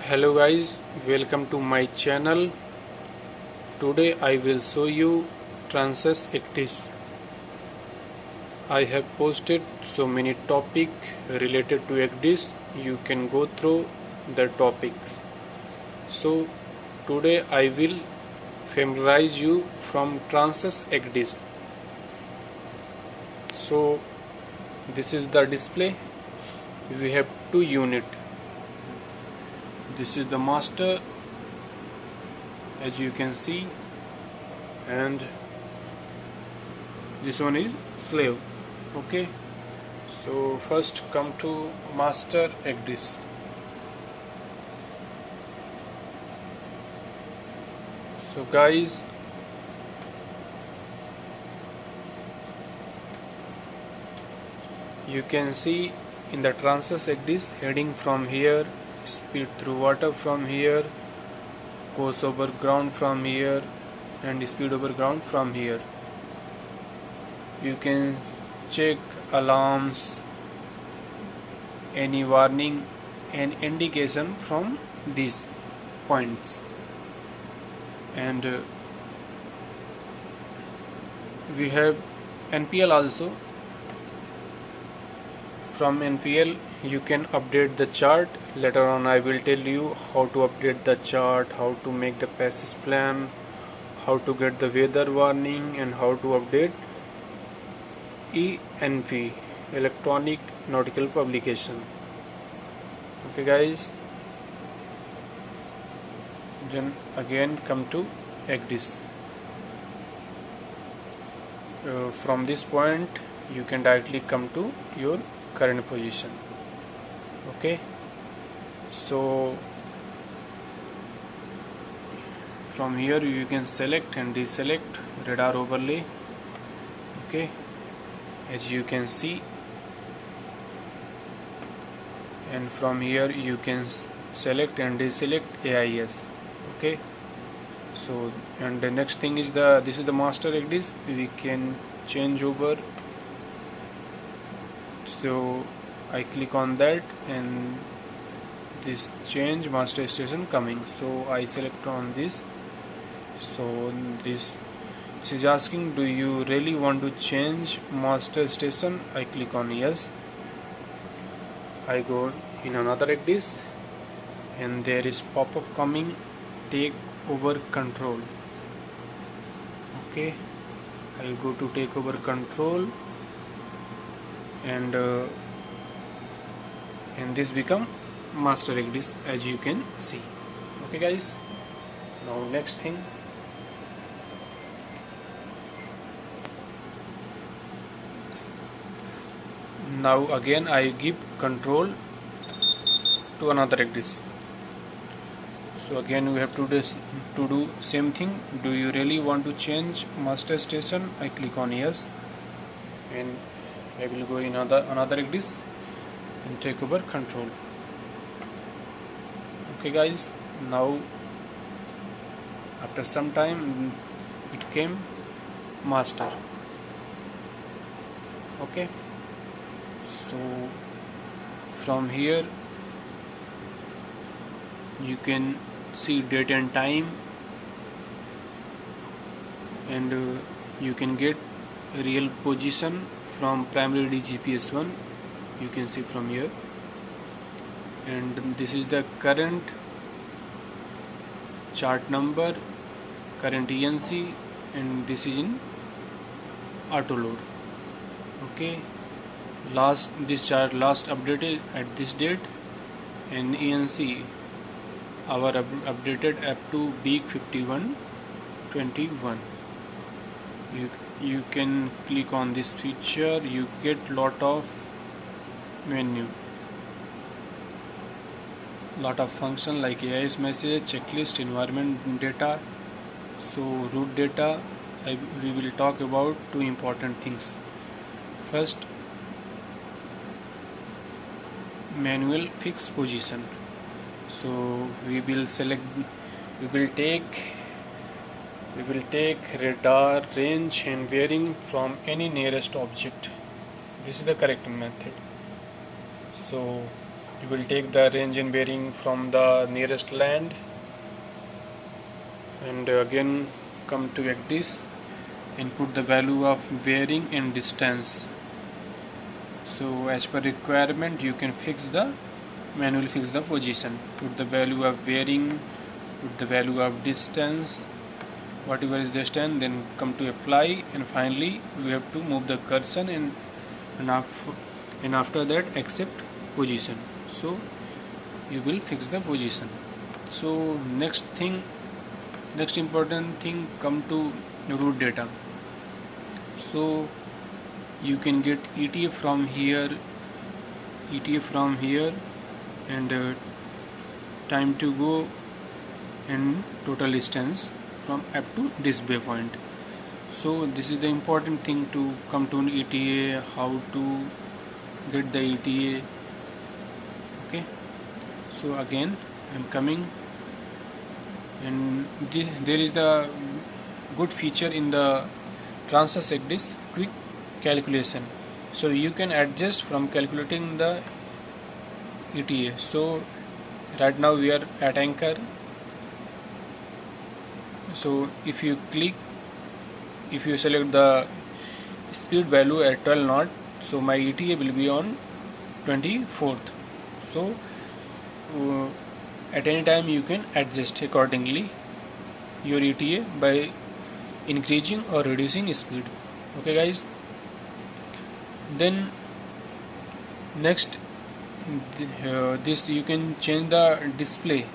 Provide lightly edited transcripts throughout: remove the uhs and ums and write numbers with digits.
Hello guys, welcome to my channel. Today I will show you Transys Actis. I have posted so many topics related to Actis. You can go through the topics. So today I will familiarize you from Transys Actis. So this is the display. We have two units. This is the master, as you can see, and this one is slave. Okay, so first come to master Actis. So guys, you can see in the Transys Actis heading from here, speed through water from here, course over ground from here, and speed over ground from here. You can check alarms, any warning and indication from these points. And we have NPL also. From NPL you can update the chart. Later on I will tell you how to update the chart, how to make the passage plan, how to get the weather warning, and how to update ENP, electronic nautical publication. Okay guys, then again come to Actis. From this point you can directly come to your current position. Okay, so from here you can select and deselect radar overlay. Okay, as you can see, and from here you can select and deselect AIS. Okay, so and the next thing is this is the master Actis. We can change over. So I click on that and this change master station coming, so I select on this. So this is asking, do you really want to change master station? I click on yes. I go in another Actis and there is pop-up coming, take over control. Okay, I go to take over control, and this become master Actis, as you can see. Okay guys, now next thing, now again I give control to another Actis. So again we have to do same thing. Do you really want to change master station? I click on yes, and I will go in another Actis and take over control. Okay guys, now after some time it came master. Okay, so from here you can see date and time, and you can get real position from primary DGPS 1. You can see from here, and this is the current chart number, current ENC, and this is in auto load. Okay, this chart last updated at this date, and ENC our updated up to week 51/21. You can click on this feature. You get lot of menu, lot of function like AIS message, checklist, environment data. So route data, we will talk about two important things. First, manual fixed position. So we will take radar range and bearing from any nearest object. This is the correct method. So You will take the range and bearing from the nearest land, and again come to ECDIS and put the value of bearing and distance. So as per requirement, you can manually fix the position. Put the value of bearing, put the value of distance, whatever is distance, then come to apply, and finally we have to move the cursor and after that accept position. So you will fix the position. So next important thing, come to route data. So you can get ETA from here, and time to go and total distance from up to this waypoint. So this is the important thing to come to an ETA, how to get the ETA. Okay, so again I'm coming, and there is the good feature in the Transys ECDIS quick calculation. So you can adjust from calculating the ETA. So right now we are at anchor. So if you select the speed value at 12 knot, so my ETA will be on 24th. So at any time you can adjust accordingly your ETA by increasing or reducing speed. Okay guys, then next this you can change the display.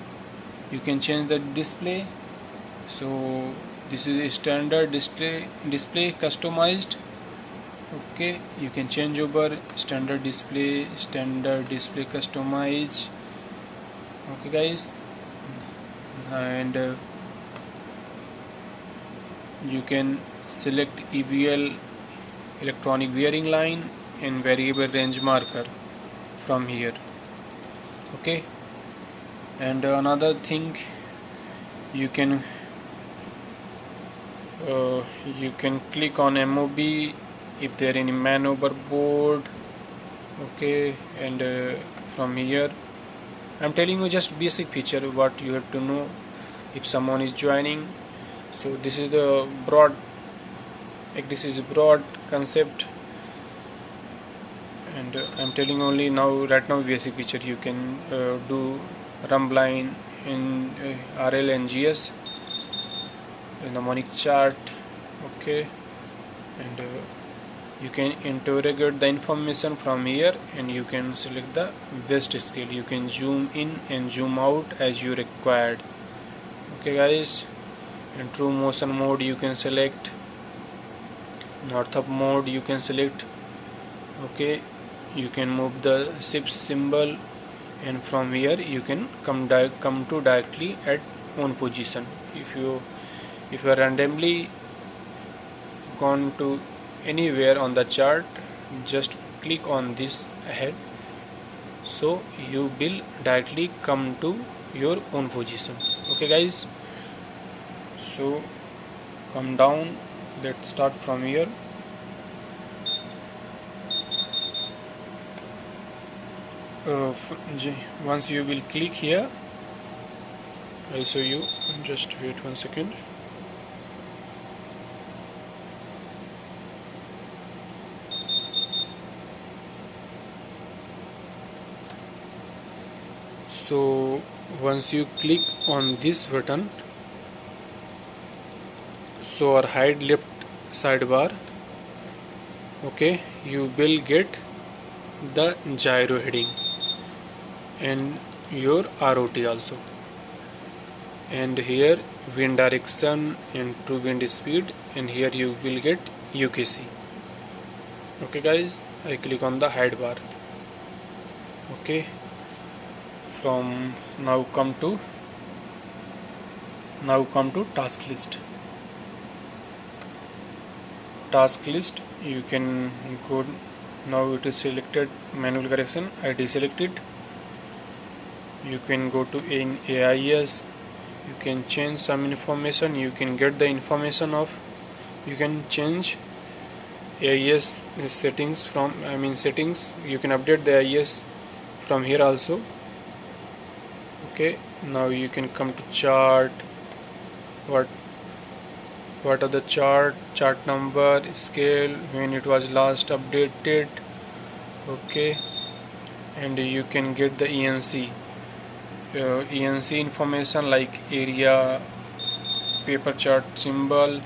So this is a standard display customized. Okay, you can change over standard display customize. Okay guys, and you can select EVL, electronic bearing line, and variable range marker from here. Okay, and another thing, you can click on MOB if there any man overboard. Okay, and from here I'm telling you just basic feature what you have to know if someone is joining. So this is the broad concept, and I'm telling only right now basic feature. You can do rump line in RL and GS, mnemonic chart. Okay, and you can interrogate the information from here, and you can select the best scale. You can zoom in and zoom out as you required. Okay guys, and true motion mode you can select, north up mode you can select. Okay, you can move the shift symbol, and from here you can come to directly at on position. If you are randomly gone to anywhere on the chart, just click on this ahead, so you will directly come to your own position. Okay guys, so come down, let's start from here. Once you will click here, I'll show you. Just wait 1 second. So once you click on this button, so or hide left sidebar, okay, you will get the gyro heading and your ROT also, and here wind direction and true wind speed, and here you will get UKC. Okay guys, I click on the hide bar. Okay, from now come to task list. You can go, now it is selected, manual correction, I deselect it. You can go to in AIS, you can change some information, you can get the information of, you can change AIS settings from, settings, you can update the AIS from here also. Okay, now you can come to chart. What are the chart number, scale, when it was last updated. Okay, and you can get the ENC information like area, paper chart symbol.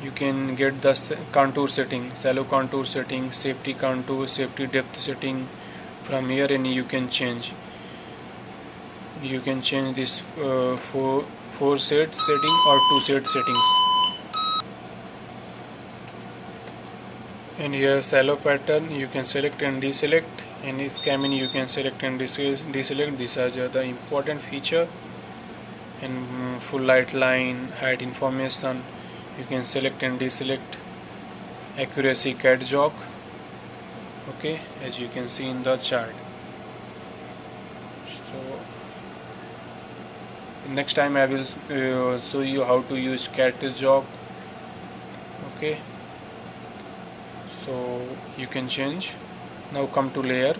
You can get the contour setting, shallow contour setting, safety contour, safety depth setting from here, and you can change this four set setting or 2 set settings. And here shallow pattern you can select and deselect, and scamming you can select and deselect. These are the important feature. And full light line, height information you can select and deselect. Accuracy cat jog. Okay, as you can see in the chart. So next time I will show you how to use cat jog. Okay, so you can change. Now come to layer.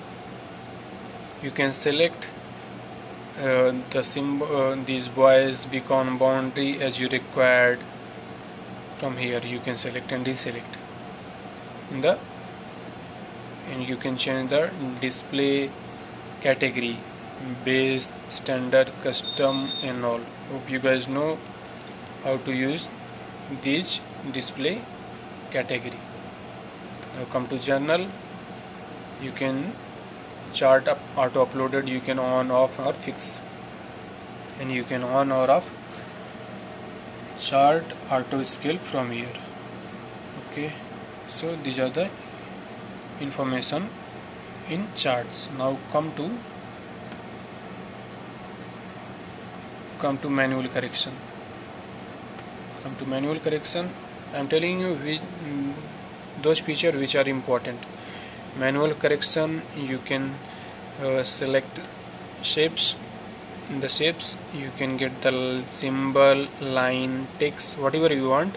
You can select the symbol, these buoys, beacon, boundary as you required. From here you can select and deselect and you can change the display category, base, standard, custom, and all. Hope you guys know how to use these display category. Now come to journal. You can chart up auto uploaded, you can on, off, or fix, and you can on or off chart auto scale from here. Okay, so these are the information in charts. Now come to manual correction. I am telling you those features which are important. Manual correction, you can select shapes. In the shapes you can get the symbol, line, text, whatever you want,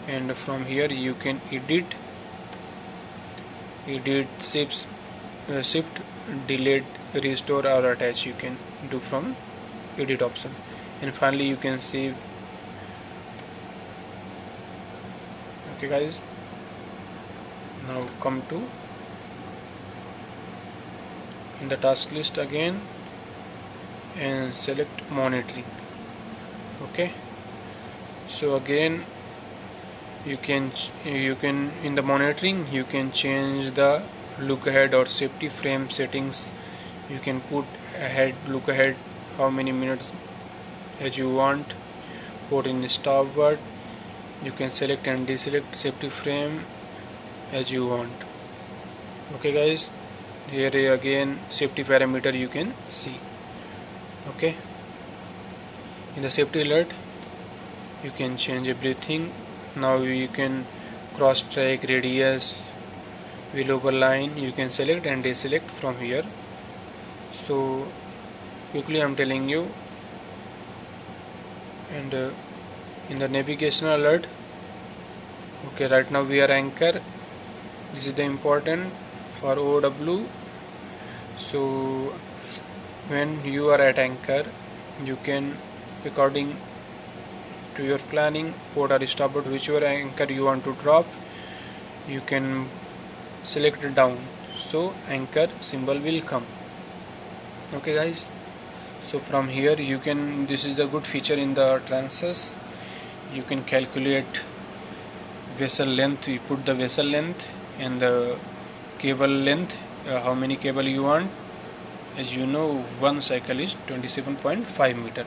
and from here you can edit shapes, shift, delete, restore, or attach. You can do from edit option, and finally you can save. Okay guys, now come to in the task list again and select monitoring. Okay, so again you can in the monitoring you can change the look ahead or safety frame settings. You can put look ahead how many minutes as you want, put in starboard. You can select and deselect safety frame as you want. Okay guys, here again safety parameter you can see. Okay, in the safety alert you can change everything. Now you can cross track, radius, wheel over line, you can select and deselect from here. So quickly I am telling you. And in the navigation alert, okay, right now we are anchor. This is the important for OW. So when you are at anchor, you can, according to your planning, port or starboard, whichever anchor you want to drop, you can select it down, so anchor symbol will come. Okay guys, so from here you can, this is the good feature in the Transys. You can calculate vessel length. You put the vessel length and the cable length, how many cable you want. As you know, one cycle is 27.5 meter,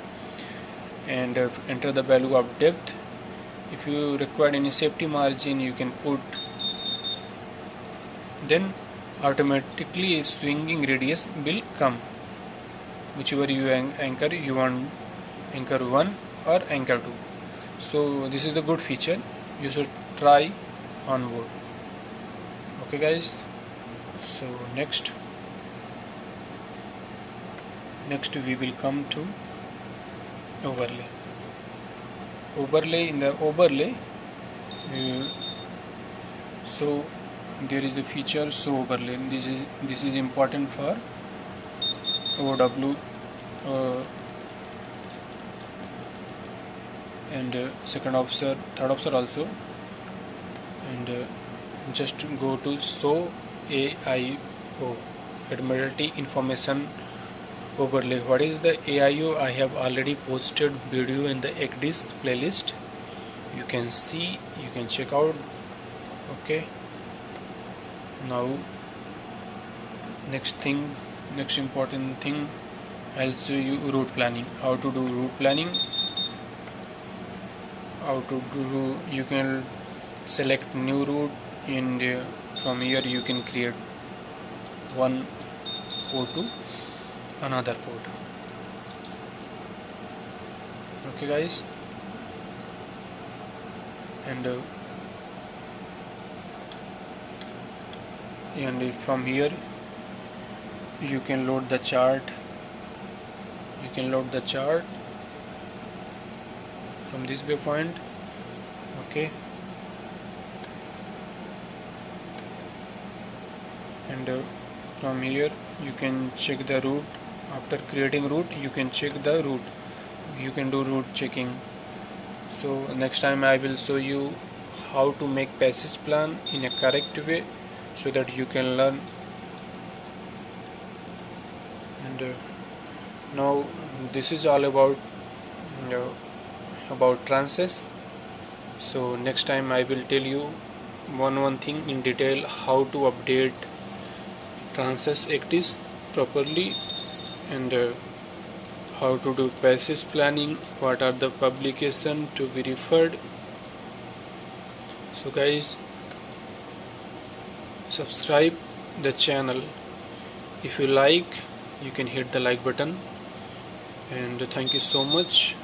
and enter the value of depth. If you require any safety margin, you can put. Then automatically a swinging radius will come, whichever you anchor, you want anchor 1 or anchor 2. So this is the good feature, you should try on board. Okay guys, so next we will come to overlay. In the overlay, so there is the feature show overlay. This is important for OW and second officer, third officer also, and just go to show AIO, Admiralty Information Overlay. What is the AIO? I have already posted video in the ECDIS playlist. You can see, you can check out. Okay, now next important thing, I'll show you route planning. How to do route planning, you can select new route, and from here you can create one port to another port. Okay guys, and from here you can load the chart. From this waypoint. Okay, and from here you can check the route. After creating route, you can check the route, you can do route checking. So next time I will show you how to make passage plan in a correct way, so that you can learn. And now this is all about trances. So next time I will tell you one thing in detail, how to update trances ECDIS properly, and how to do passage planning, what are the publication to be referred. So guys, subscribe the channel. If you like, you can hit the like button, and thank you so much.